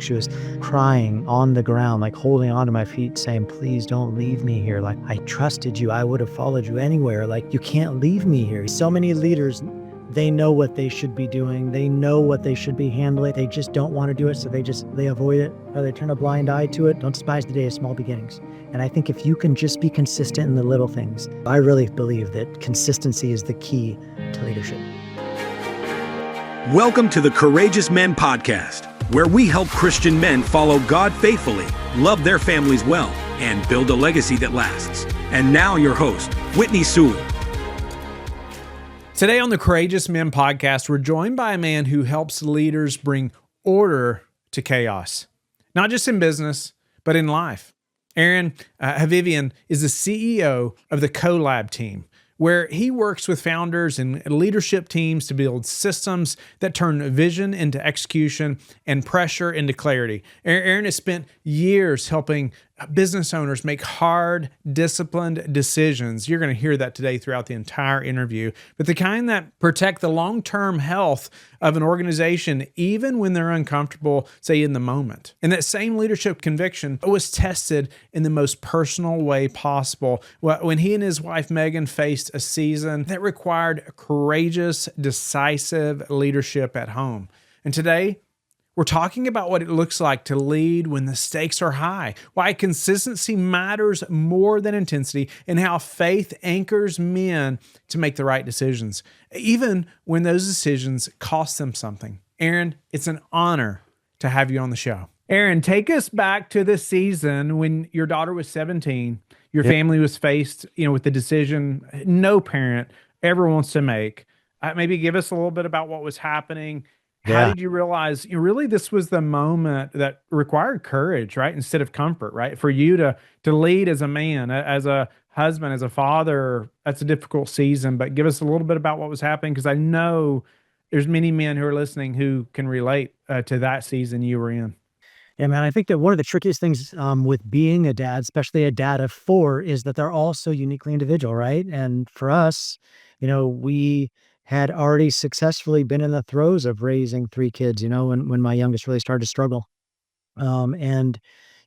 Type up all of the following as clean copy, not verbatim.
She was crying on the ground, like holding onto my feet, saying, "Please don't leave me here. Like, I trusted you. I would have followed you anywhere. Like, you can't leave me here." So many leaders, they know what they should be doing. They know what they should be handling. They just don't want to do it. So they avoid it, or they turn a blind eye to it. Don't despise the day of small beginnings. And I think if you can just be consistent in the little things, I really believe that consistency is the key to leadership. Welcome to the Courageous Men Podcast, where we help Christian men follow God faithfully, love their families well, and build a legacy that lasts. And now your host, Whitney Sewell. Today on the Courageous Men Podcast, we're joined by a man who helps leaders bring order to chaos, not just in business, but in life. Aaron Hovivian is the CEO of the CoLab team, where he works with founders and leadership teams to build systems that turn vision into execution and pressure into clarity. Aaron has spent years helping business owners make hard, disciplined decisions. You're going to hear that today throughout the entire interview, but the kind that protect the long-term health of an organization, even when they're uncomfortable, say in the moment. And that same leadership conviction was tested in the most personal way possible when he and his wife, Megan, faced a season that required courageous, decisive leadership at home. And today, we're talking about what it looks like to lead when the stakes are high, why consistency matters more than intensity, and how faith anchors men to make the right decisions, even when those decisions cost them something. Aaron, it's an honor to have you on the show. Aaron, take us back to the season when your daughter was 17. Your family was faced, with the decision no parent ever wants to make. Maybe give us a little bit about what was happening. How did you realize really this was the moment that required courage, right? Instead of comfort, right? For you to lead as a man, as a husband, as a father, that's a difficult season, but give us a little bit about what was happening, because I know there's many men who are listening who can relate to that season you were in. Yeah, man, I think that one of the trickiest things with being a dad, especially a dad of four, is that they're all so uniquely individual, right? And for us, we had already successfully been in the throes of raising three kids, when my youngest really started to struggle. And,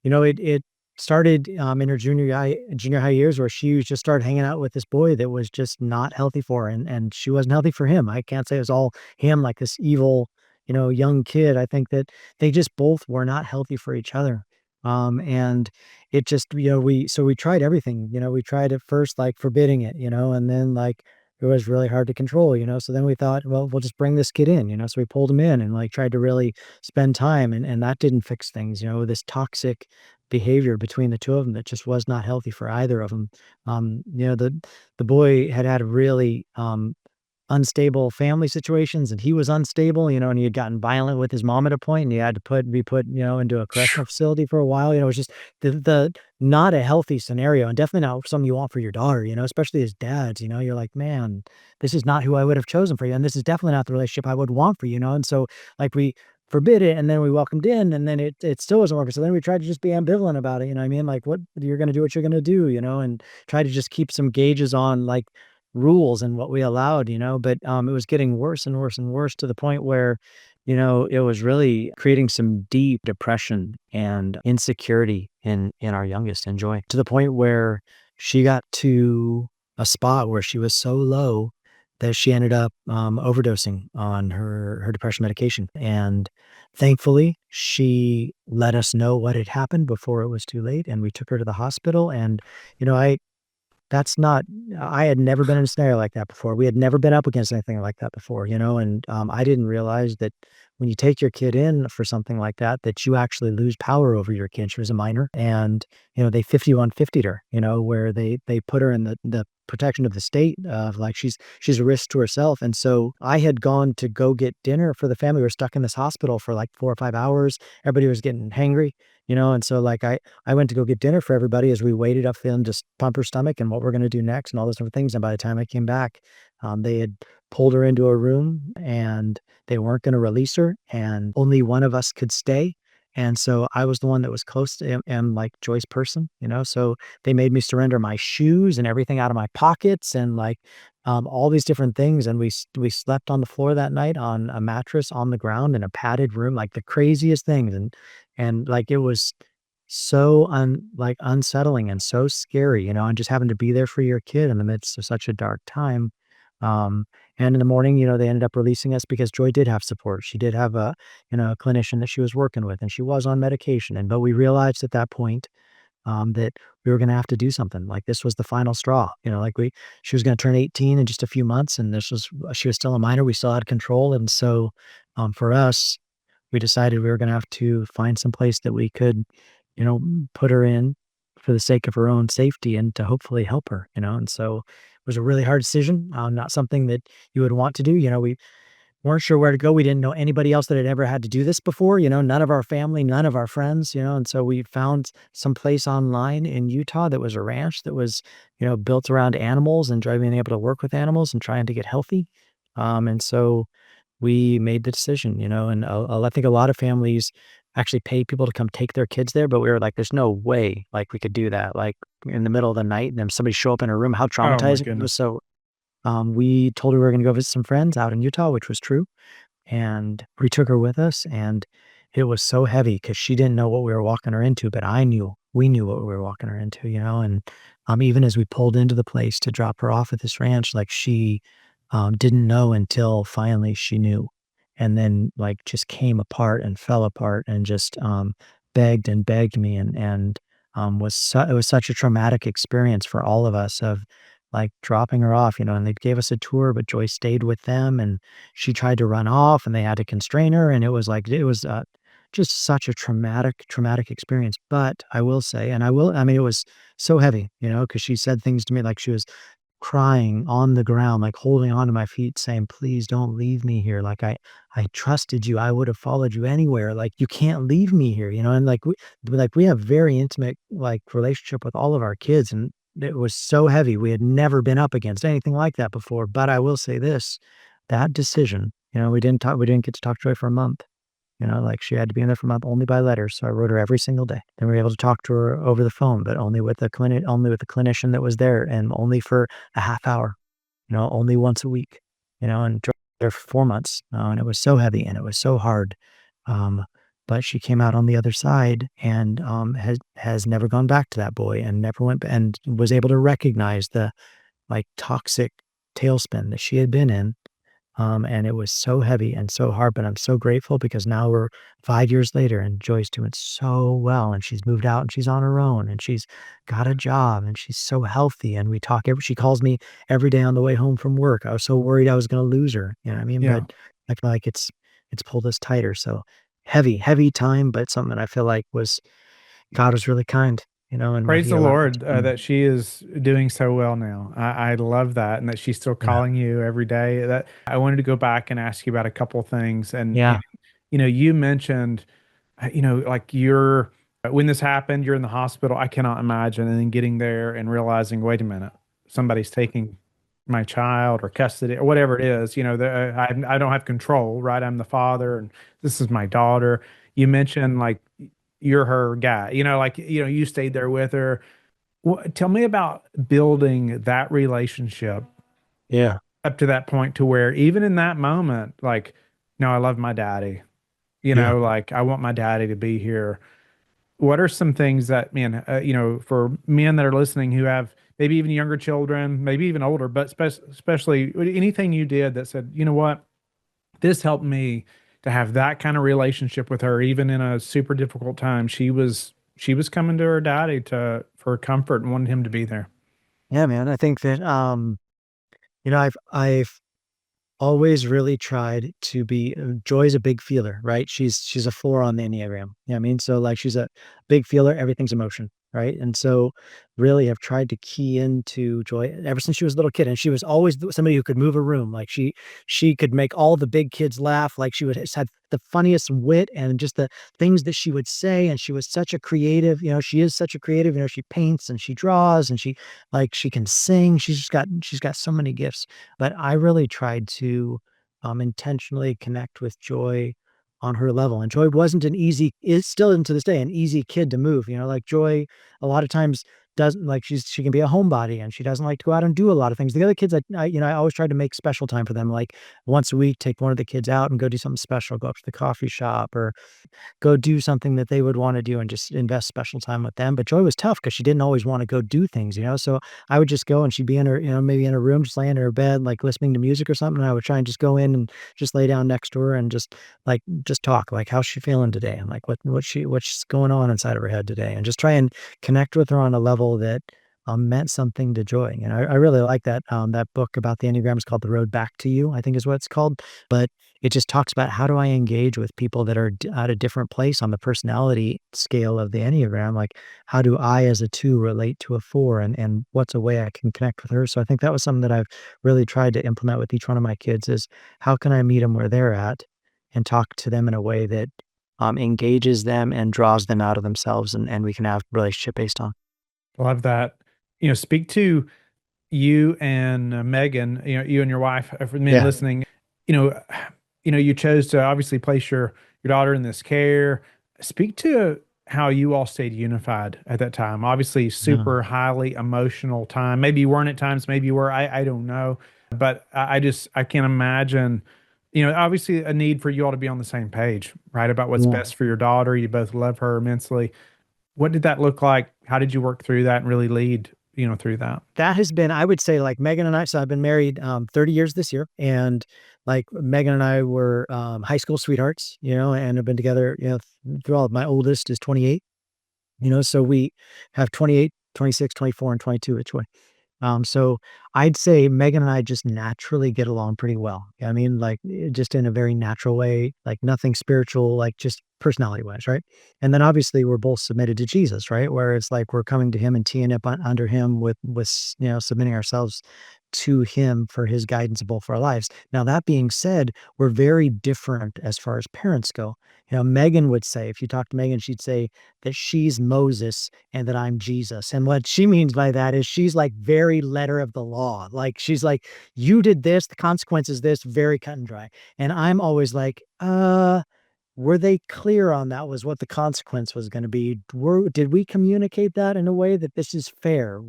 it started in her junior high years, where she just started hanging out with this boy that was just not healthy for her. And she wasn't healthy for him. I can't say it was all him, like this evil, young kid. I think that they just both were not healthy for each other. And it just, we tried everything, we tried at first, like forbidding it, and then like, it was really hard to control, so then we thought, well, we'll just bring this kid in, so we pulled him in and like tried to really spend time, and that didn't fix things, this toxic behavior between the two of them that just was not healthy for either of them. The boy had really, unstable family situations, and he was unstable, and he had gotten violent with his mom at a point, and he had to be put, into a correctional facility for a while. It was just the not a healthy scenario, and definitely not something you want for your daughter, especially as dads. You're like, man, this is not who I would have chosen for you, and this is definitely not the relationship I would want for you, and so like we forbid it, and then we welcomed in, and then it still wasn't working. So then we tried to just be ambivalent about it, like what you're gonna do, what you're gonna do, and try to just keep some gauges on like rules and what we allowed, but it was getting worse and worse and worse, to the point where, it was really creating some deep depression and insecurity in our youngest, in Joy, to the point where she got to a spot where she was so low that she ended up overdosing on her depression medication. And thankfully, she let us know what had happened before it was too late, and we took her to the hospital. And I had never been in a scenario like that before. We had never been up against anything like that before, and I didn't realize that when you take your kid in for something like that, that you actually lose power over your kid. She was a minor, and, they 5150'd her, where they put her in the protection of the state of like, she's a risk to herself. And so I had gone to go get dinner for the family. We were stuck in this hospital for like 4 or 5 hours. Everybody was getting hangry, and so like I went to go get dinner for everybody as we waited up for them to pump her stomach and what we're going to do next and all those different things. And by the time I came back, they had pulled her into a room, and they weren't going to release her, and only one of us could stay. And so I was the one that was close to and like Joy's person, so they made me surrender my shoes and everything out of my pockets, and like all these different things. And we slept on the floor that night on a mattress on the ground in a padded room, like the craziest things. And And, like, it was so unsettling and so scary, and just having to be there for your kid in the midst of such a dark time. Um, and in the morning, they ended up releasing us because Joy did have support. She did have a clinician that she was working with, and she was on medication. But we realized at that point, that we were gonna have to do something. Like, this was the final straw, she was gonna turn 18 in just a few months, and she was still a minor. We still had control. And so, for us, we decided we were gonna have to find some place that we could, put her in for the sake of her own safety and to hopefully help her, and so it was a really hard decision, not something that you would want to do. We weren't sure where to go. We didn't know anybody else that had ever had to do this before, none of our family, none of our friends, and so we found some place online in Utah that was a ranch that was, built around animals and being able to work with animals and trying to get healthy. And so we made the decision, and I think a lot of families actually pay people to come take their kids there, but we were like, there's no way like we could do that, like in the middle of the night and then somebody show up in our room, how Oh my traumatizing it was. goodness. So we told her we were going to go visit some friends out in Utah, which was true. And we took her with us, and it was so heavy because she didn't know what we were walking her into, but we knew what we were walking her into, and even as we pulled into the place to drop her off at this ranch, like she didn't know until finally she knew, and then like just came apart and fell apart and just begged and begged me, and it was such a traumatic experience for all of us of like dropping her off, and they gave us a tour, but Joy stayed with them, and she tried to run off and they had to constrain her. And it was just such a traumatic experience. But I will say, I mean, it was so heavy, because she said things to me like she was crying on the ground, like holding on to my feet, saying, "Please don't leave me here. Like I trusted you. I would have followed you anywhere. Like you can't leave me here." And like we have very intimate like relationship with all of our kids, and it was so heavy. We had never been up against anything like that before. But I will say this, that decision, we didn't get to talk to Joy for a month. Like she had to be in there for a month only by letter. So I wrote her every single day. Then we were able to talk to her over the phone, but only with the clinician that was there, and only for a half hour, only once a week, and drove there for 4 months. And it was so heavy and it was so hard. Um, but she came out on the other side and has never gone back to that boy and never went and was able to recognize the like toxic tailspin that she had been in. And it was so heavy and so hard, but I'm so grateful because now we're 5 years later and Joy's doing so well, and she's moved out and she's on her own and she's got a job and she's so healthy, and she calls me every day on the way home from work. I was so worried I was gonna lose her, you know what I mean? Yeah. But I feel like it's pulled us tighter. So heavy time, but something that I feel like God was really kind, and what Praise he the allowed it Lord to bring. that she is doing so well now. I love that, and that she's still Yeah. calling you every day. That I wanted to go back and ask you about a couple things, and Yeah. you mentioned, like you're when this happened, you're in the hospital. I cannot imagine, and then getting there and realizing, wait a minute, somebody's taking my child or custody or whatever it is. I don't have control, right? I'm the father, and this is my daughter. You mentioned like you're her guy, like, you stayed there with her. Tell me about building that relationship Yeah. up to that point to where even in that moment, like, no, I love my daddy, Yeah. like I want my daddy to be here. What are some things that, man, for men that are listening who have maybe even younger children, maybe even older, but especially anything you did that said, you know what, this helped me to have that kind of relationship with her, even in a super difficult time. She was coming to her daddy for comfort and wanted him to be there. Yeah, man. I think that I've always really tried to be Joy's a big feeler, right? She's a 4 on the Enneagram. I mean? So, like, she's a big feeler, everything's emotion, right? And so, really, I've tried to key into Joy ever since she was a little kid, and she was always somebody who could move a room. Like, she could make all the big kids laugh, like, she would just had the funniest wit and just the things that she would say, and she was such a creative, she is such a creative, she paints and she draws and she can sing. She's got so many gifts. But I really tried to, intentionally connect with Joy on her level, and Joy wasn't an easy is still, and to this day, an easy kid to move. Like, Joy, a lot of times, doesn't like she can be a homebody and she doesn't like to go out and do a lot of things. The other kids, I always tried to make special time for them, like once a week, take one of the kids out and go do something special, go up to the coffee shop or go do something that they would wanna do and just invest special time with them. But Joy was tough because she didn't always wanna go do things, so I would just go and she'd be in her, maybe in her room, just laying in her bed, like, listening to music or something, and I would try and just go in and just lay down next to her and just talk, like, "How's she feeling today?" And, like, what's going on inside of her head today? And just try and connect with her on a level that, meant something to Joy. I really like that book about the Enneagram is called The Road Back to You, I think is what it's called. But it just talks about how do I engage with people that are at a different place on the personality scale of the Enneagram? Like, how do I, as a 2, relate to a 4, and what's a way I can connect with her? So I think that was something that I've really tried to implement with each one of my kids is how can I meet them where they're at and talk to them in a way that engages them and draws them out of themselves, and we can have relationship based on. Love that. Speak to you and Megan, you and your wife, for the men Yeah. listening, you know, you chose to obviously place your daughter in this care. Speak to how you all stayed unified at that time. Obviously, Yeah. super highly emotional time. Maybe you weren't at times, maybe you were. I don't know. But I can't imagine, obviously a need for you all to be on the same page, right? About what's Yeah. best for your daughter. You both love her immensely. What did that look like? How did you work through that and really lead, through that? That has been, I would say, like Megan and I, so I've been married 30 years this year. And like Megan and I were high school sweethearts, and have been together, through all of my oldest is 28, so we have 28, 26, 24, and 22 each way. So I'd say Megan and I just naturally get along pretty well. I mean, like just in a very natural way, like nothing spiritual, like just personality wise, right? And then obviously we're both submitted to Jesus, right? Where it's like we're coming to him and teeing up under him with submitting ourselves to him for his guidance in both of our lives. Now that being said, we're very different as far as parents go. Megan would say, if you talk to Megan, she'd say that she's Moses and that I'm Jesus. And what she means by that is she's like very letter of the law. Like she's like, you did this, the consequence is this, very cut and dry. And I'm always like, were they clear on that was what the consequence was gonna be? Did we communicate that in a way that this is fair?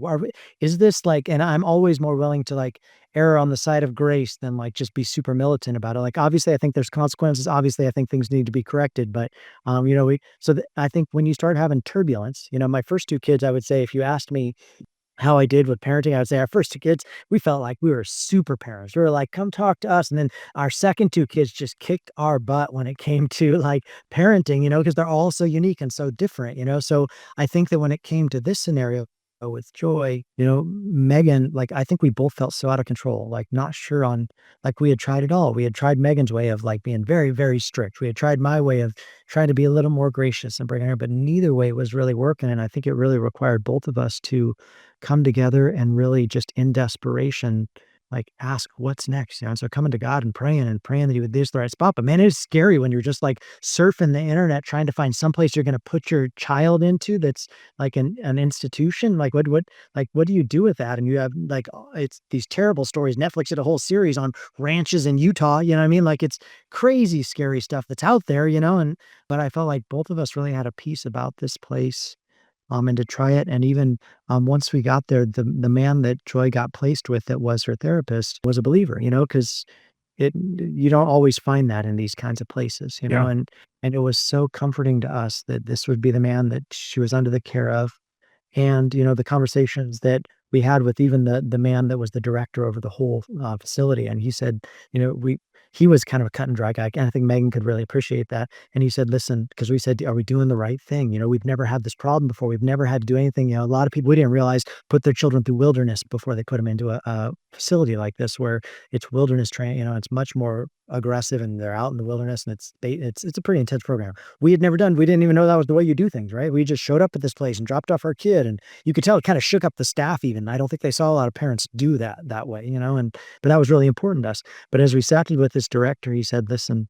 Is this like, and I'm always more willing to like err on the side of grace than like just be super militant about it. Like, obviously, I think there's consequences. Obviously, I think things need to be corrected, but, I think when you start having turbulence, my first 2 kids, I would say if you asked me how I did with parenting, I would say our first 2 kids, we felt like we were super parents. We were like, "Come talk to us." And then our second 2 kids just kicked our butt when it came to, like, parenting, because 'cause they're all so unique and so different. So I think that when it came to this scenario with Joy, Megan, like, I think we both felt so out of control, like, not sure on like, we had tried it all. We had tried Megan's way of, like, being very, very strict. We had tried my way of trying to be a little more gracious and bringing her, but neither way was really working, and I think it really required both of us to come together and really just in desperation, like ask what's next. And so coming to God and praying that he would lead us to the right spot. But man, it is scary when you're just like surfing the internet trying to find some place you're going to put your child into that's like an institution. Like what do you do with that? And you have like it's these terrible stories. Netflix did a whole series on ranches in Utah. You know what I mean? Like it's crazy scary stuff that's out there. And but I felt like both of us really had a piece about this place, and to try it. And even once we got there, the man that Joy got placed with that was her therapist was a believer, because it you don't always find that in these kinds of places. Yeah. And it was so comforting to us that this would be the man that she was under the care of. And, the conversations that we had with even the man that was the director over the whole, facility, and he said, he was kind of a cut and dry guy, and I think Megan could really appreciate that, and he said, "Listen," because we said, "Are we doing the right thing? We've never had this problem before. We've never had to do anything." A lot of people we didn't realize put their children through wilderness before they put them into a facility like this where it's wilderness training. It's much more aggressive, and they're out in the wilderness, and it's a pretty intense program. We didn't even know that was the way you do things, right? We just showed up at this place and dropped off our kid, and you could tell it kinda shook up the staff even. I don't think they saw a lot of parents do that way, and but that was really important to us. But as we sat with this director, he said, "Listen,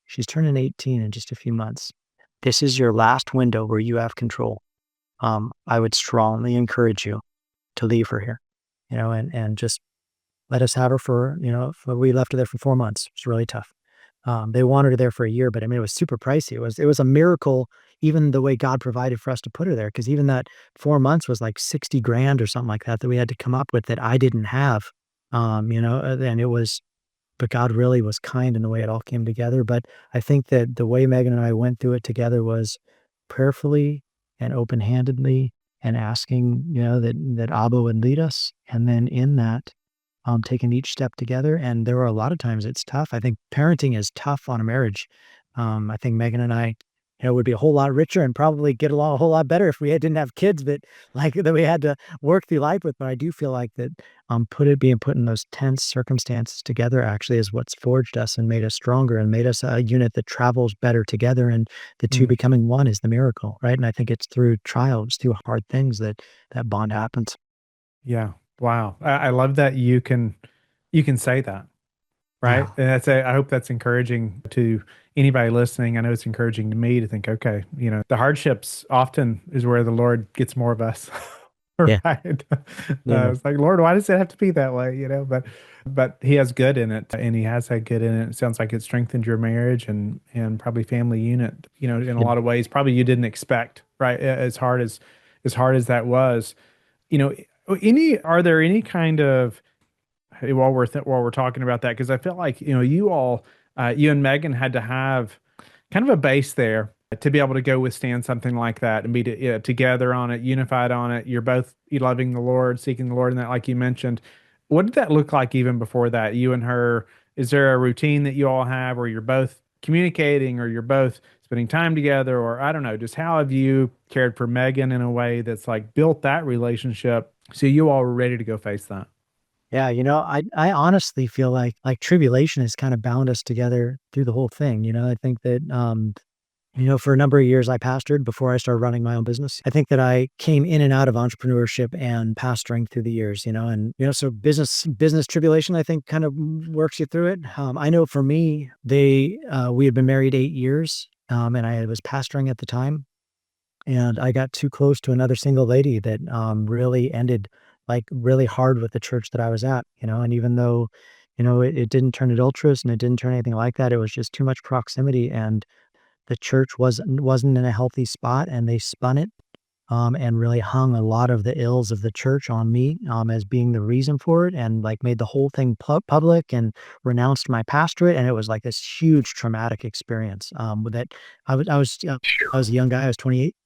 she's turning 18 in just a few months. This is your last window where you have control. I would strongly encourage you to leave her here, and just let us have her we left her there for 4 months. It's really tough. They wanted her there for a year, but I mean, it was super pricey. It was a miracle even the way God provided for us to put her there. Because even that 4 months was like 60 grand or something like that we had to come up with that I didn't have. And it was, but God really was kind in the way it all came together. But I think that the way Megan and I went through it together was prayerfully and open-handedly, and asking, that Abba would lead us. And then in that, taking each step together. And there were a lot of times it's tough. I think parenting is tough on a marriage. I think Megan and I, would be a whole lot richer and probably get along a whole lot better if we didn't have kids that we had to work through life with. But I do feel like that, being put in those tense circumstances together actually is what's forged us and made us stronger and made us a unit that travels better together. And the two Mm. becoming one is the miracle, right? And I think it's through trials, through hard things that bond happens. Yeah. Wow. I love that you can say that, right? Yeah. And I hope that's encouraging to anybody listening. I know it's encouraging to me to think, okay, the hardships often is where the Lord gets more of us. Yeah. Right. Yeah. It's like, Lord, why does it have to be that way? But he has good in it, and he has had good in it. It sounds like it strengthened your marriage and probably family unit, in a Yeah. lot of ways, probably you didn't expect, right? As hard as that was, you know, are there any kind of, hey, while we're talking about that, because I feel like you and Megan had to have kind of a base there to be able to go withstand something like that and be together on it, unified on it. You're both loving the Lord, seeking the Lord, and that, like you mentioned. What did that look like even before that? You and her, is there a routine that you all have where you're both communicating, or you're both spending time together, or I don't know, just how have you cared for Megan in a way that's like built that relationship so you all were ready to go face that? Yeah, I honestly feel like tribulation has kind of bound us together through the whole thing. I think that for a number of years I pastored before I started running my own business. I think that I came in and out of entrepreneurship and pastoring through the years, and so business tribulation I think kind of works you through it. I know for me, we had been married 8 years, and I was pastoring at the time, and I got too close to another single lady that, really ended, like, really hard with the church that I was at, and even though, it didn't turn adulterous and it didn't turn anything like that, it was just too much proximity, and the church wasn't in a healthy spot, and they spun it, and really hung a lot of the ills of the church on me, as being the reason for it, and, like, made the whole thing public and renounced my pastorate, and it was, like, this huge traumatic experience, that I was a young guy, I was 28.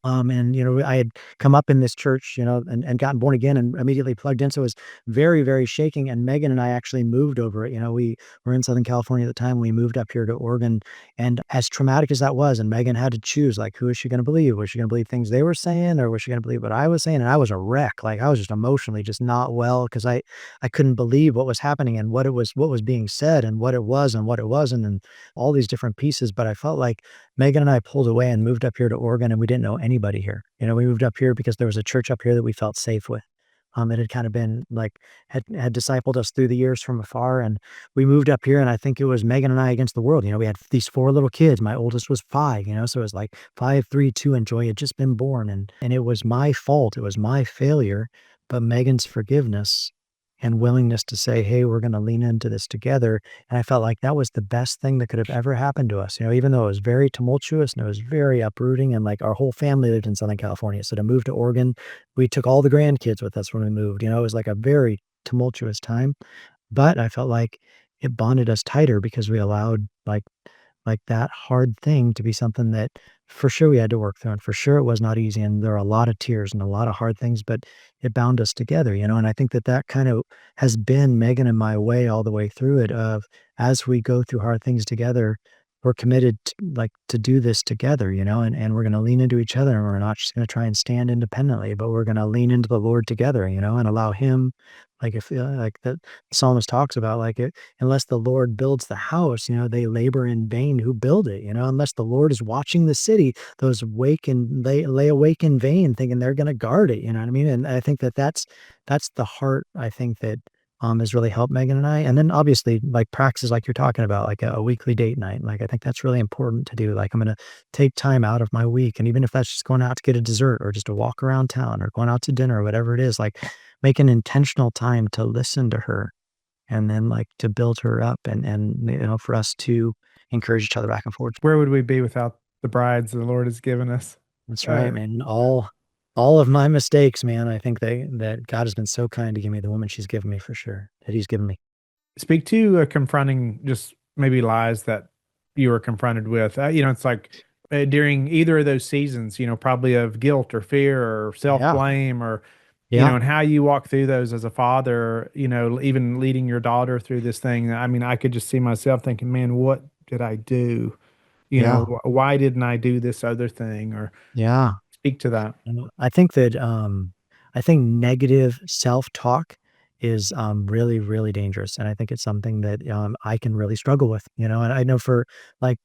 And I had come up in this church, and gotten born again and immediately plugged in. So it was very, very shaking. And Megan and I actually moved over it. We were in Southern California at the time. We moved up here to Oregon. And as traumatic as that was, and Megan had to choose, like, who is she going to believe? Was she going to believe things they were saying, or was she going to believe what I was saying? And I was a wreck. Like, I was just emotionally just not well, because I couldn't believe what was happening and what was being said and what it was and what it wasn't, and all these different pieces. But I felt like Megan and I pulled away and moved up here to Oregon, and we didn't know anybody here. We moved up here because there was a church up here that we felt safe with. It had kind of been like had discipled us through the years from afar, and we moved up here. And I think it was Megan and I against the world. We had these four little kids. My oldest was five. So it was like 5, 3, 2, and Joy had just been born, and it was my fault. It was my failure, but Megan's forgiveness and willingness to say, "Hey, we're going to lean into this together." And I felt like that was the best thing that could have ever happened to us, even though it was very tumultuous and it was very uprooting. And like our whole family lived in Southern California. So to move to Oregon, we took all the grandkids with us when we moved. It was like a very tumultuous time. But I felt like it bonded us tighter because we allowed that hard thing to be something that for sure we had to work through, and for sure it was not easy, and there are a lot of tears and a lot of hard things, but it bound us together, and I think that kind of has been Megan and my way all the way through it. Of as we go through hard things together, we're committed to do this together, and we're going to lean into each other, and we're not just going to try and stand independently, but we're going to lean into the Lord together, and allow him, like, if like the psalmist talks about, like, it, unless the Lord builds the house, they labor in vain who build it, unless the Lord is watching the city, those awake and lay awake in vain, thinking they're going to guard it. You know what I mean? And I think that's the heart. I think that has really helped Megan and I. And then obviously, like, practices like you're talking about, like a weekly date night. Like, I think that's really important to do. Like, I'm going to take time out of my week, and even if that's just going out to get a dessert or just a walk around town or going out to dinner or whatever it is, like, make an intentional time to listen to her, and then, like, to build her up, and for us to encourage each other back and forth. Where would we be without the brides the Lord has given us. That's Uh, right, man. All of my mistakes, man, I think that God has been so kind to give me the woman she's given me for sure, that he's given me. Speak to confronting just maybe lies that you were confronted with. It's like during either of those seasons, probably of guilt or fear or self Yeah. blame or, Yeah. and how you walk through those as a father, even leading your daughter through this thing. I mean, I could just see myself thinking, man, what did I do? Yeah. Why didn't I do this other thing? Or Yeah. speak to that. I think that, I think negative self-talk is, really, really dangerous, and I think it's something that, I can really struggle with, and I know for, like,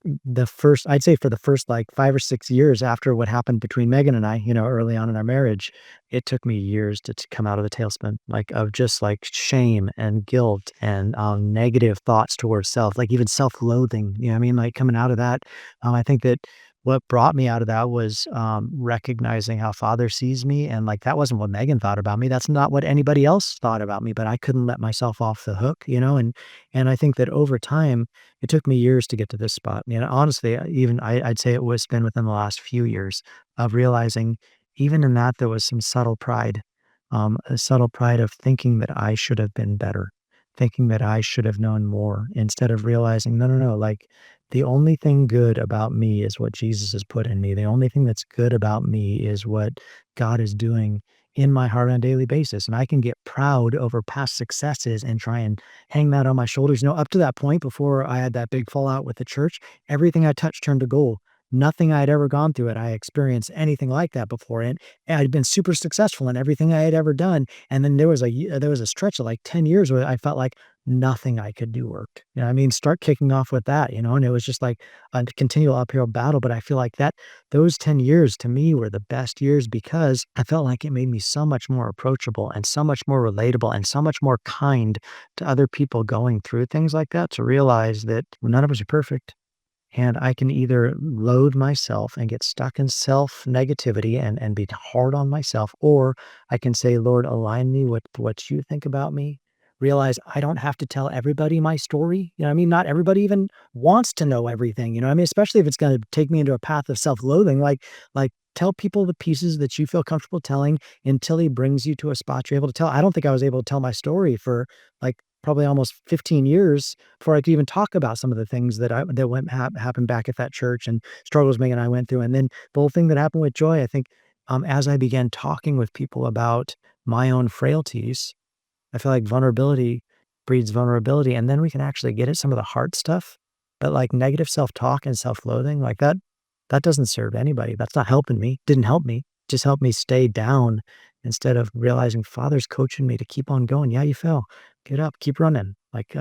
I'd say for the first, like, 5 or 6 years after what happened between Megan and I, early on in our marriage, it took me years to come out of the tailspin, like, of just, like, shame and guilt and, negative thoughts towards self, like, even self-loathing, you know what I mean? Like, coming out of that, I think that what brought me out of that was, recognizing how Father sees me, and, like, that wasn't what Megan thought about me, that's not what anybody else thought about me, but I couldn't let myself off the hook, and I think that over time, it took me years to get to this spot, honestly, I'd say it was been within the last few years of realizing even in that there was some subtle pride, a subtle pride of thinking that I should have been better, thinking that I should have known more instead of realizing, no, no, no, like, the only thing good about me is what Jesus has put in me. The only thing that's good about me is what God is doing in my heart on a daily basis. And I can get proud over past successes and try and hang that on my shoulders. Up to that point, before I had that big fallout with the church, everything I touched turned to gold. Nothing I had ever gone through it. I experienced anything like that before. And I'd been super successful in everything I had ever done. And then there was a stretch of like 10 years where I felt like nothing I could do worked. I mean, start kicking off with that, and it was just like a continual uphill battle. But I feel like those 10 years to me were the best years because I felt like it made me so much more approachable and so much more relatable and so much more kind to other people going through things like that to realize that none of us are perfect. And I can either loathe myself and get stuck in self negativity and be hard on myself, or I can say, Lord, align me with what you think about me. Realize I don't have to tell everybody my story. You know what I mean? Not everybody even wants to know everything. You know what I mean? Especially if it's going to take me into a path of self-loathing. Like tell people the pieces that you feel comfortable telling until he brings you to a spot you're able to tell. I don't think I was able to tell my story for like probably almost 15 years before I could even talk about some of the things that happened back at that church and struggles Megan and I went through. And then the whole thing that happened with Joy, I think, as I began talking with people about my own frailties, I feel like vulnerability breeds vulnerability, and then we can actually get at some of the hard stuff. But like negative self-talk and self-loathing, like that doesn't serve anybody. That's not helping me. Didn't help me. Just helped me stay down instead of realizing Father's coaching me to keep on going. Yeah, you fell. Get up, keep running. Like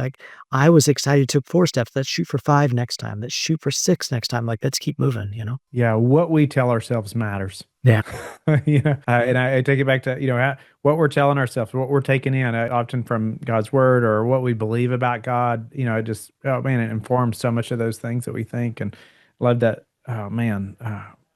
I was excited, took 4 steps. Let's shoot for 5 next time. Let's shoot for 6 next time. Like, let's keep moving. Yeah, what we tell ourselves matters. Yeah. And I take it back to what we're telling ourselves, what we're taking in, often from God's word or what we believe about God. It just oh man, it informs so much of those things that we think. And love that. Oh man,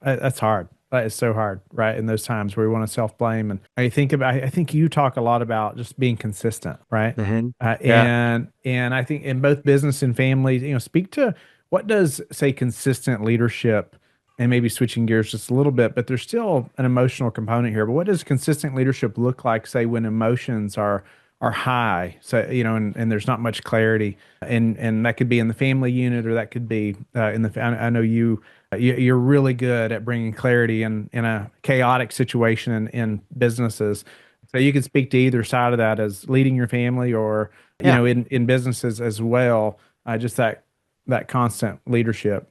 that's hard. That is so hard, right? In those times where we want to self blame, and I think you talk a lot about just being consistent, right? Mhm. Yeah. And I think in both business and families, speak to what does say consistent leadership and maybe switching gears just a little bit, but there's still an emotional component here. But what does consistent leadership look like, say, when emotions are high? So, and there's not much clarity, and that could be in the family unit, or that could be in the. I know you're really good at bringing clarity in a chaotic situation in businesses. So you can speak to either side of that as leading your family, or Yeah. in businesses as well. Just that constant leadership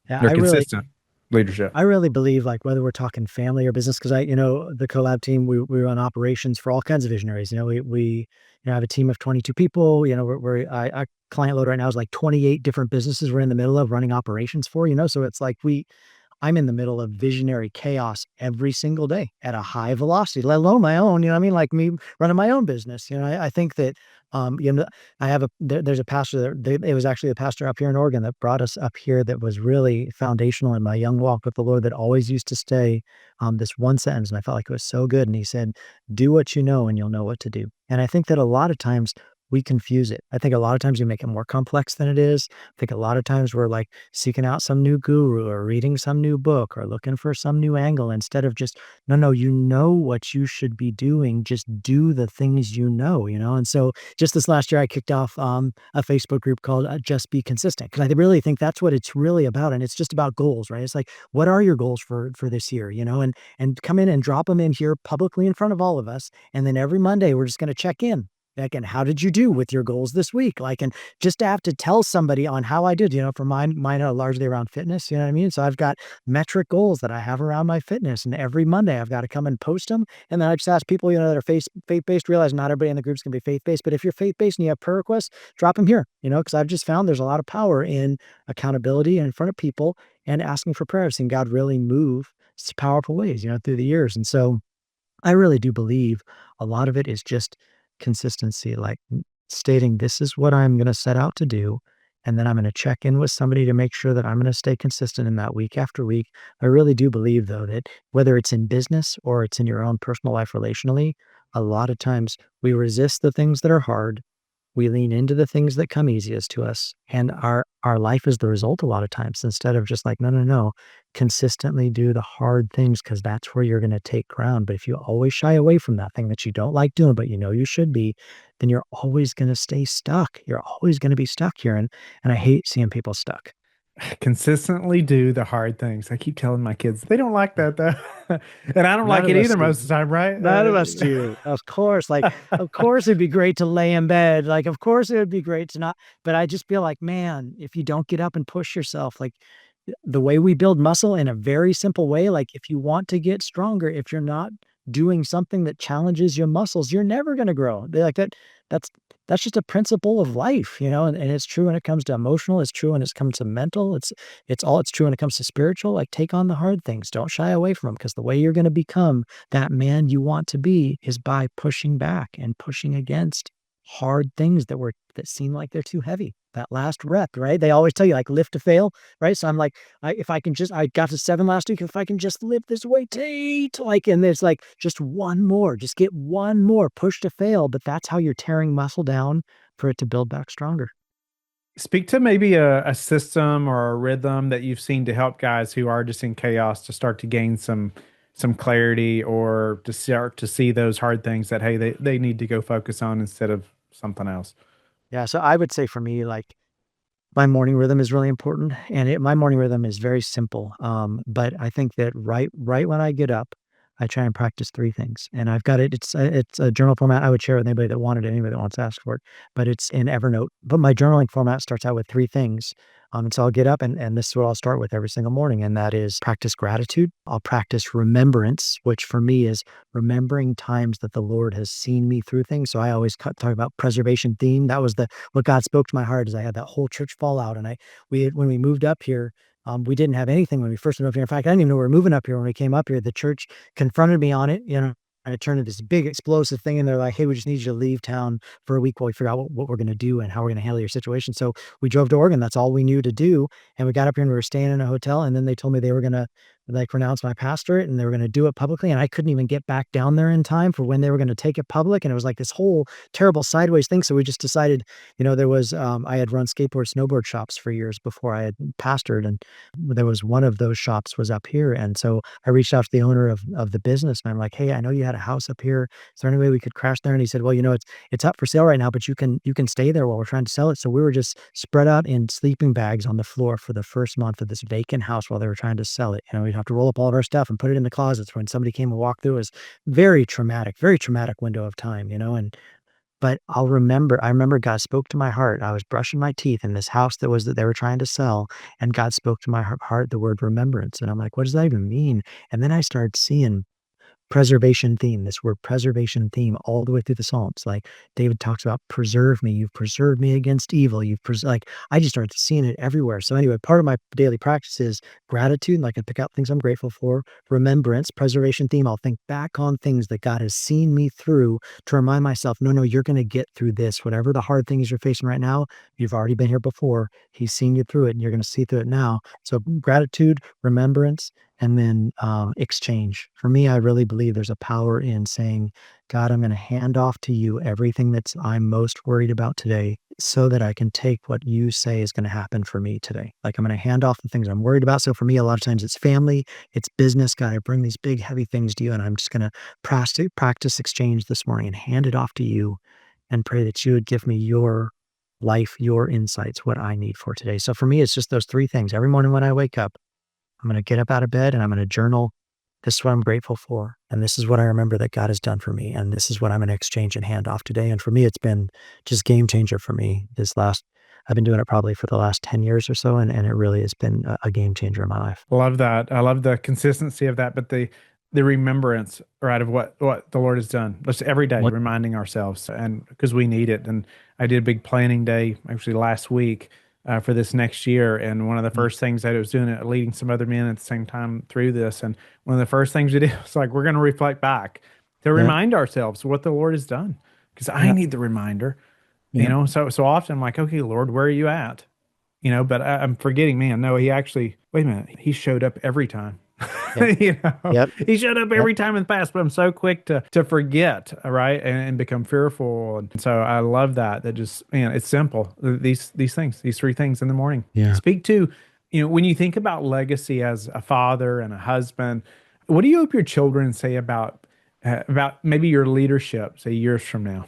Yeah. or consistent leadership. I really believe, like, whether we're talking family or business, because the collab team, we run operations for all kinds of visionaries. We have a team of 22 people. Our client load right now is like 28 different businesses we're in the middle of running operations for. So it's like I'm in the middle of visionary chaos every single day at a high velocity, let alone my own, you know what I mean? Like me running my own business. I think that, I have there's a pastor it was actually a pastor up here in Oregon that brought us up here that was really foundational in my young walk with the Lord that always used to say, this one sentence. And I felt like it was so good. And he said, do what you know and you'll know what to do. And I think that a lot of times we confuse it. I think a lot of times we make it more complex than it is. I think a lot of times we're like seeking out some new guru or reading some new book or looking for some new angle instead of just, no, no, you know what you should be doing. Just do the things you know? And so just this last year, I kicked off a Facebook group called Just Be Consistent because I really think that's what it's really about. And it's just about goals, right? It's like, what are your goals for this year, you know? And come in and drop them in here publicly in front of all of us. And then every Monday, we're just going to check in. Like, and how did you do with your goals this week? Like, and just to have to tell somebody on how I did, you know, for mine are largely around fitness, you know what I mean? So I've got metric goals that I have around my fitness. And every Monday I've got to come and post them. And then I just ask people, you know, that are faith-based, realize not everybody in the group's gonna be faith-based, but if you're faith-based and you have prayer requests, drop them here, you know, because I've just found there's a lot of power in accountability in front of people and asking for prayer. I've seen God really move powerful ways, you know, through the years. And so I really do believe a lot of it is just consistency, like stating, this is what I'm going to set out to do. And then I'm going to check in with somebody to make sure that I'm going to stay consistent in that week after week. I really do believe, though, that whether it's in business or it's in your own personal life relationally, a lot of times we resist the things that are hard. We lean into the things that come easiest to us, and our life is the result a lot of times instead of just like, "No, no, no, consistently do the hard things because that's where you're gonna take ground." But if you always shy away from that thing that you don't like doing, but you know you should be, then you're always gonna stay stuck. You're always gonna be stuck here, and I hate seeing people stuck. Consistently do the hard things. I keep telling my kids, they don't like that though. And I don't None like of it us either do. most of the time, right? None of us do. Of course, like, of course it'd be great to lay in bed, like, of course it would be great to not, but I just feel like, man, if you don't get up and push yourself, like, the way we build muscle in a very simple way, like, if you want to get stronger, if you're not doing something that challenges your muscles, you're never gonna grow. They're like, that's that's just a principle of life, you know, and it's true when it comes to emotional, it's true when it comes to mental, it's true when it comes to spiritual, like, take on the hard things, don't shy away from them, because the way you're gonna become that man you want to be is by pushing back and pushing against hard things that seem like they're too heavy. That last rep, right? They always tell you, like, lift to fail, right? So I'm like, if I can just, I got to 7 last week. If I can just lift this weight to 8, like, and there's like just one more, just get one more push to fail. But that's how you're tearing muscle down for it to build back stronger. Speak to maybe a system or a rhythm that you've seen to help guys who are just in chaos to start to gain some clarity or to start to see those hard things that hey they need to go focus on instead of something else. Yeah. So I would say for me, like, my morning rhythm is really important, and my morning rhythm is very simple. But I think that right when I get up, I try and practice 3 things, and I've got it. It's a journal format. I would share with anybody that wanted it, anybody that wants to ask for it. But it's in Evernote. But my journaling format starts out with 3 things. And so I'll get up, and this is what I'll start with every single morning, and that is practice gratitude. I'll practice remembrance, which for me is remembering times that the Lord has seen me through things. So I always talk about preservation theme. That was the what God spoke to my heart as I had that whole church fallout. And when we moved up here, we didn't have anything when we first moved up here. In fact, I didn't even know we were moving up here when we came up here. The church confronted me on it, you know, and it turned into this big explosive thing. And they're like, "Hey, we just need you to leave town for a week while we figure out what we're going to do and how we're going to handle your situation." So we drove to Oregon. That's all we knew to do. And we got up here and we were staying in a hotel. And then they told me they were going to like renounce my pastorate and they were going to do it publicly. And I couldn't even get back down there in time for when they were going to take it public. And it was like this whole terrible sideways thing. So we just decided, you know, there was, I had run snowboard shops for years before I had pastored. And there was one of those shops was up here. And so I reached out to the owner of the business and I'm like, "Hey, I know you had a house up here. Is there any way we could crash there?" And he said, "Well, you know, it's up for sale right now, but you can stay there while we're trying to sell it." So we were just spread out in sleeping bags on the floor for the first month of this vacant house while they were trying to sell it. You know, we'd have to roll up all of our stuff and put it in the closets when somebody came and walked through. It was very traumatic window of time, you know, and but I remember God spoke to my heart. I was brushing my teeth in this house that they were trying to sell, and God spoke to my heart the word remembrance. And I'm like, what does that even mean? And then I started seeing preservation theme, this word preservation theme all the way through the Psalms. Like David talks about preserve me, you've preserved me against evil. Like I just started seeing it everywhere. So anyway, part of my daily practice is gratitude. Like I pick out things I'm grateful for, remembrance, preservation theme. I'll think back on things that God has seen me through to remind myself, no, no, you're going to get through this. Whatever the hard things you're facing right now, you've already been here before. He's seen you through it and you're going to see through it now. So gratitude, remembrance, and then exchange. For me, I really believe there's a power in saying, God, I'm going to hand off to you everything that's I'm most worried about today so that I can take what you say is going to happen for me today. Like I'm going to hand off the things I'm worried about. So for me, a lot of times it's family, it's business. God, I bring these big, heavy things to you, and I'm just going to practice exchange this morning and hand it off to you and pray that you would give me your life, your insights, what I need for today. So for me, it's just those three things. Every morning when I wake up, I'm going to get up out of bed and I'm going to journal. This is what I'm grateful for. And this is what I remember that God has done for me. And this is what I'm going to exchange and hand off today. And for me, it's been just game changer for me I've been doing it probably for the last 10 years or so. And it really has been a game changer in my life. Love that. I love the consistency of that, but the remembrance, right, of what the Lord has done. Just every day What, reminding ourselves, and because we need it. And I did a big planning day actually last week for this next year, and one of the first things that I was doing it, leading some other men at the same time through this, and one of the first things we did was like we're going to reflect back to yeah, remind ourselves what the Lord has done, because I yeah, need the reminder. yeah, So often I'm like, okay, Lord, where are you at? But I'm forgetting, man, no, he actually, wait a minute, he showed up every time. yep, yep, He showed up yep. every time in the past, but I'm so quick to forget, right? And become fearful. And so I love that just, man, it's simple. These things, these three things in the morning. Yeah. Speak to, when you think about legacy as a father and a husband, what do you hope your children say about maybe your leadership, say years from now?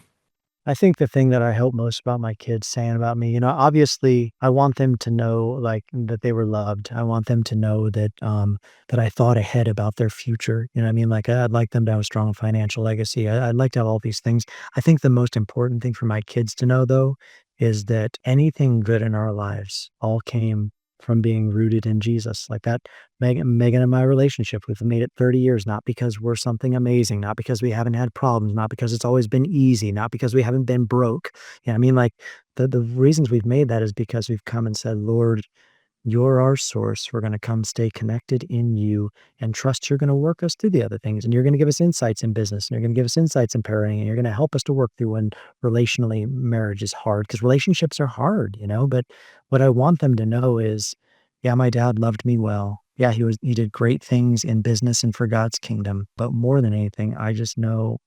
I think the thing that I hope most about my kids saying about me, obviously I want them to know like that they were loved. I want them to know that I thought ahead about their future. You know what I mean? Like I'd like them to have a strong financial legacy. I'd like to have all these things. I think the most important thing for my kids to know though is that anything good in our lives all came from being rooted in Jesus. Like that Megan and my relationship, we've made it 30 years, not because we're something amazing, not because we haven't had problems, not because it's always been easy, not because we haven't been broke. You know what I mean? Like the reasons we've made that is because we've come and said, Lord, you're our source. We're going to come stay connected in you and trust you're going to work us through the other things. And you're going to give us insights in business and you're going to give us insights in parenting and you're going to help us to work through when relationally marriage is hard because relationships are hard. But what I want them to know is, yeah, my dad loved me well. Yeah, he did great things in business and for God's kingdom. But more than anything, I just know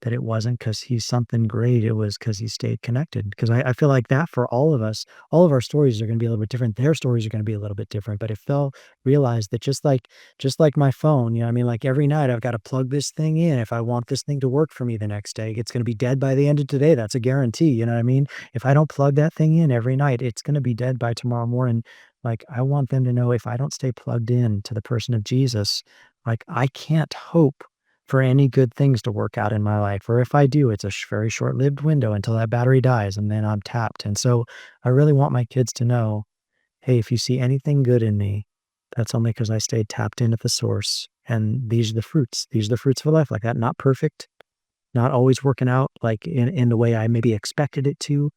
that it wasn't because he's something great. It was because he stayed connected. Because I feel like that for all of us, all of our stories are going to be a little bit different. Their stories are going to be a little bit different. But if they'll realize that just like my phone, I mean, like every night I've got to plug this thing in if I want this thing to work for me the next day. It's going to be dead by the end of today. That's a guarantee. You know what I mean? If I don't plug that thing in every night, it's going to be dead by tomorrow morning. Like I want them to know if I don't stay plugged in to the person of Jesus, like I can't hope for any good things to work out in my life. Or if I do, it's a very short lived window until that battery dies and then I'm tapped. And so I really want my kids to know, hey, if you see anything good in me, that's only because I stayed tapped into the source. And these are the fruits. These are the fruits of a life like that. Not perfect, not always working out like in the way I maybe expected it to,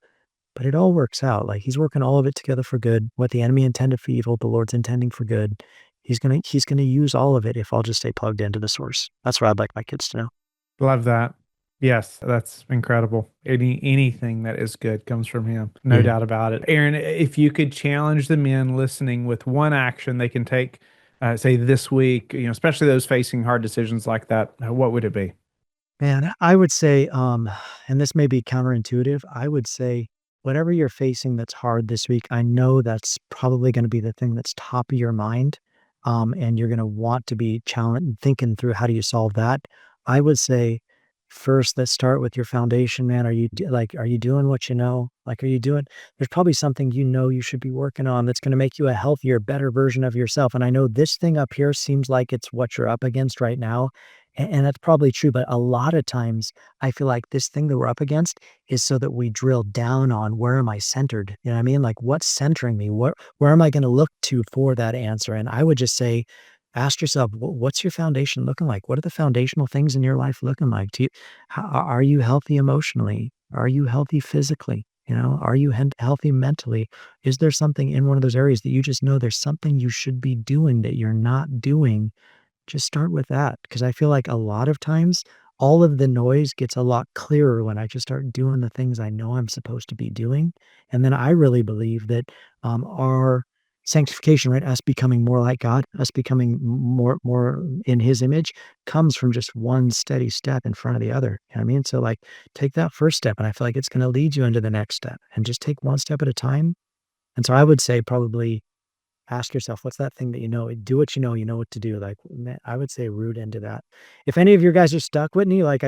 but it all works out. Like he's working all of it together for good. What the enemy intended for evil, the Lord's intending for good. He's gonna use all of it if I'll just stay plugged into the source. That's what I'd like my kids to know. Love that. Yes, that's incredible. Anything that is good comes from him. No Yeah. doubt about it. Aaron, if you could challenge the men listening with one action they can take, say this week, especially those facing hard decisions like that, what would it be? Man, I would say, and this may be counterintuitive, I would say whatever you're facing that's hard this week, I know that's probably going to be the thing that's top of your mind. And you're going to want to be challenged thinking through how do you solve that. I would say first, let's start with your foundation, man. Are you doing what you know? Like, are you doing, there's probably something you should be working on that's going to make you a healthier, better version of yourself. And I know this thing up here seems like it's what you're up against right now. And that's probably true. But a lot of times I feel like this thing that we're up against is so that we drill down on where am I centered? You know what I mean? Like what's centering me? Where am I going to look to for that answer? And I would just say, ask yourself, what's your foundation looking like? What are the foundational things in your life looking like? Are you healthy emotionally? Are you healthy physically? Are you healthy mentally? Is there something in one of those areas that you just know there's something you should be doing that you're not doing? Just start with that, because I feel like a lot of times, all of the noise gets a lot clearer when I just start doing the things I know I'm supposed to be doing, and then I really believe that, our sanctification, right? Us becoming more like God, us becoming more in his image comes from just one steady step in front of the other. You know what I mean? So like take that first step and I feel like it's going to lead you into the next step and just take one step at a time. And so I would say probably ask yourself, what's that thing that do what you know what to do. Like I would say root into that. If any of your guys are stuck, Whitney, like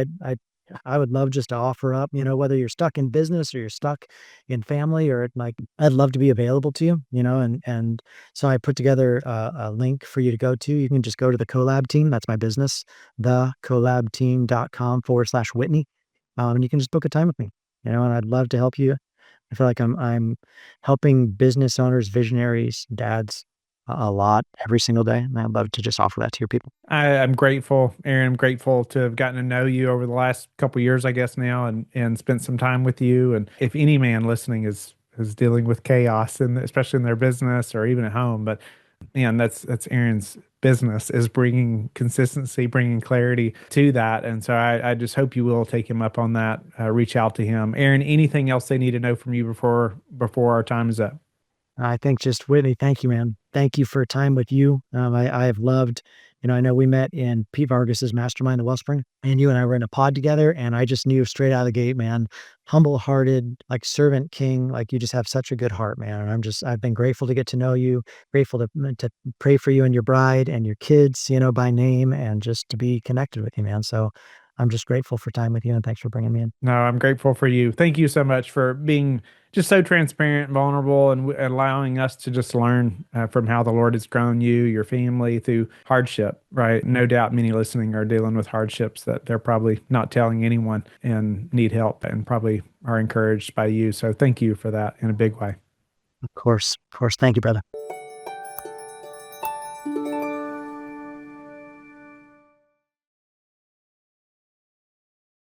I would love just to offer up, whether you're stuck in business or you're stuck in family or like, I'd love to be available to you, and so I put together a link for you to go to. You can just go to the collab team. That's my business, thecollabteam.com/Whitney. And you can just book a time with me, and I'd love to help you. I feel like I'm helping business owners, visionaries, dads a lot every single day. And I'd love to just offer that to your people. I'm grateful, Aaron. I'm grateful to have gotten to know you over the last couple of years, I guess now, and spent some time with you. And if any man listening is dealing with chaos, and especially in their business or even at home, but man, that's Aaron's business, is bringing consistency, bringing clarity to that. And so I just hope you will take him up on that. Reach out to him, Aaron. Anything else they need to know from you before our time is up? I think just Whitney, thank you, man. Thank you for time with you. I have loved, I know we met in Pete Vargas's mastermind, the Wellspring, and you and I were in a pod together. And I just knew straight out of the gate, man, humble hearted, like servant king, like you just have such a good heart, man. And I've been grateful to get to know you, grateful to pray for you and your bride and your kids, by name and just to be connected with you, man. So I'm just grateful for time with you and thanks for bringing me in. No, I'm grateful for you. Thank you so much for being just so transparent and vulnerable, and allowing us to just learn from how the Lord has grown you, your family through hardship, right? No doubt many listening are dealing with hardships that they're probably not telling anyone and need help, and probably are encouraged by you. So thank you for that in a big way. Of course. Thank you, brother.